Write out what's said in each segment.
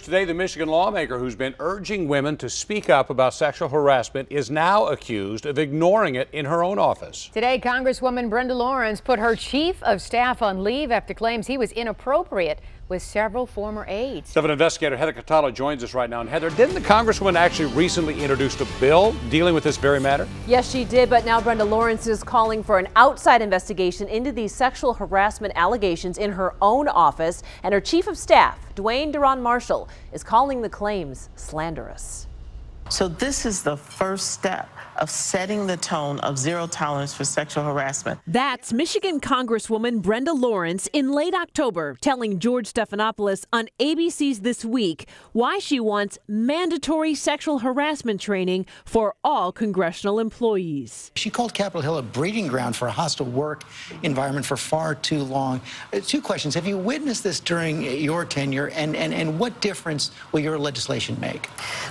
Today, the Michigan lawmaker who's been urging women to speak up about sexual harassment is now accused of ignoring it in her own office. Today, Congresswoman Brenda Lawrence put her chief of staff on leave after claims he was inappropriate with several former aides. 7 investigator Heather Catala joins us right now. And Heather, didn't the Congresswoman actually recently introduce a bill dealing with this very matter? Yes, she did, but now Brenda Lawrence is calling for an outside investigation into these sexual harassment allegations in her own office, and her chief of staff, Dwayne Duran Marshall, is calling the claims slanderous. So this is the first step of setting the tone of zero tolerance for sexual harassment. That's Michigan Congresswoman Brenda Lawrence in late October telling George Stephanopoulos on ABC's This Week why she wants mandatory sexual harassment training for all congressional employees. She called Capitol Hill a breeding ground for a hostile work environment for far too long. Two questions. Have you witnessed this during your tenure, and what difference will your legislation make?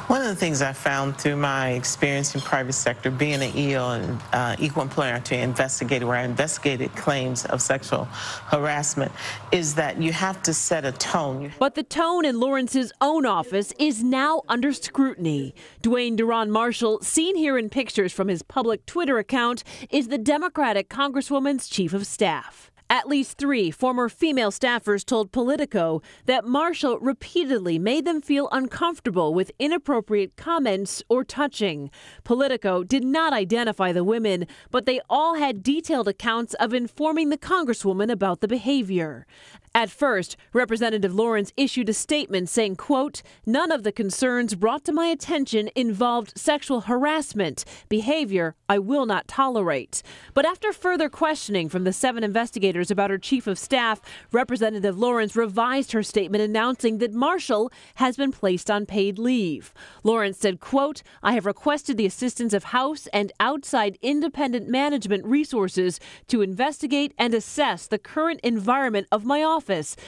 One of the things I found through my experience in private sector, being an EO and equal employer to investigator, where I investigated claims of sexual harassment, is that you have to set a tone. But the tone in Lawrence's own office is now under scrutiny. Dwayne Duran Marshall, seen here in pictures from his public Twitter account, is the Democratic Congresswoman's chief of staff. At least 3 former female staffers told Politico that Marshall repeatedly made them feel uncomfortable with inappropriate comments or touching. Politico did not identify the women, but they all had detailed accounts of informing the Congresswoman about the behavior. At first, Representative Lawrence issued a statement saying, quote, "None of the concerns brought to my attention involved sexual harassment, behavior I will not tolerate." But after further questioning from the 7 investigators about her chief of staff, Representative Lawrence revised her statement announcing that Marshall has been placed on paid leave. Lawrence said, quote, "I have requested the assistance of House and outside independent management resources to investigate and assess the current environment of my office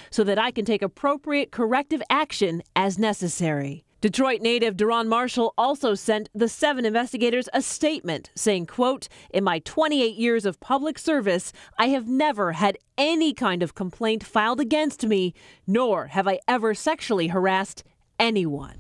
so that I can take appropriate corrective action as necessary." Detroit native Duran Marshall also sent the 7 investigators a statement saying, quote, "In my 28 years of public service, I have never had any kind of complaint filed against me, nor have I ever sexually harassed anyone."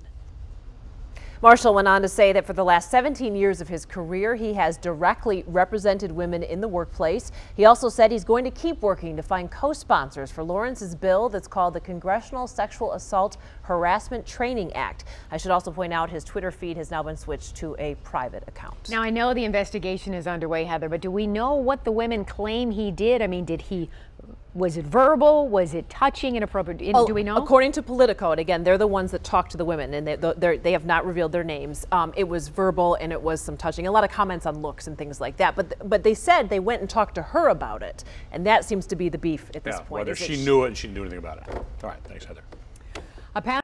Marshall went on to say that for the last 17 years of his career, he has directly represented women in the workplace. He also said he's going to keep working to find co-sponsors for Lawrence's bill that's called the Congressional Sexual Assault Harassment Training Act. I should also point out his Twitter feed has now been switched to a private account. Now, I know the investigation is underway, Heather, but do we know what the women claim he did? I mean, was it verbal? Was it touching, inappropriate? Do we know? According to Politico, and again, they're the ones that talk to the women, and they have not revealed their names. It was verbal, and it was some touching. A lot of comments on looks and things like that. But they said they went and talked to her about it, and that seems to be the beef at this point. Whether she knew it and she didn't do anything about it. All right, thanks, Heather.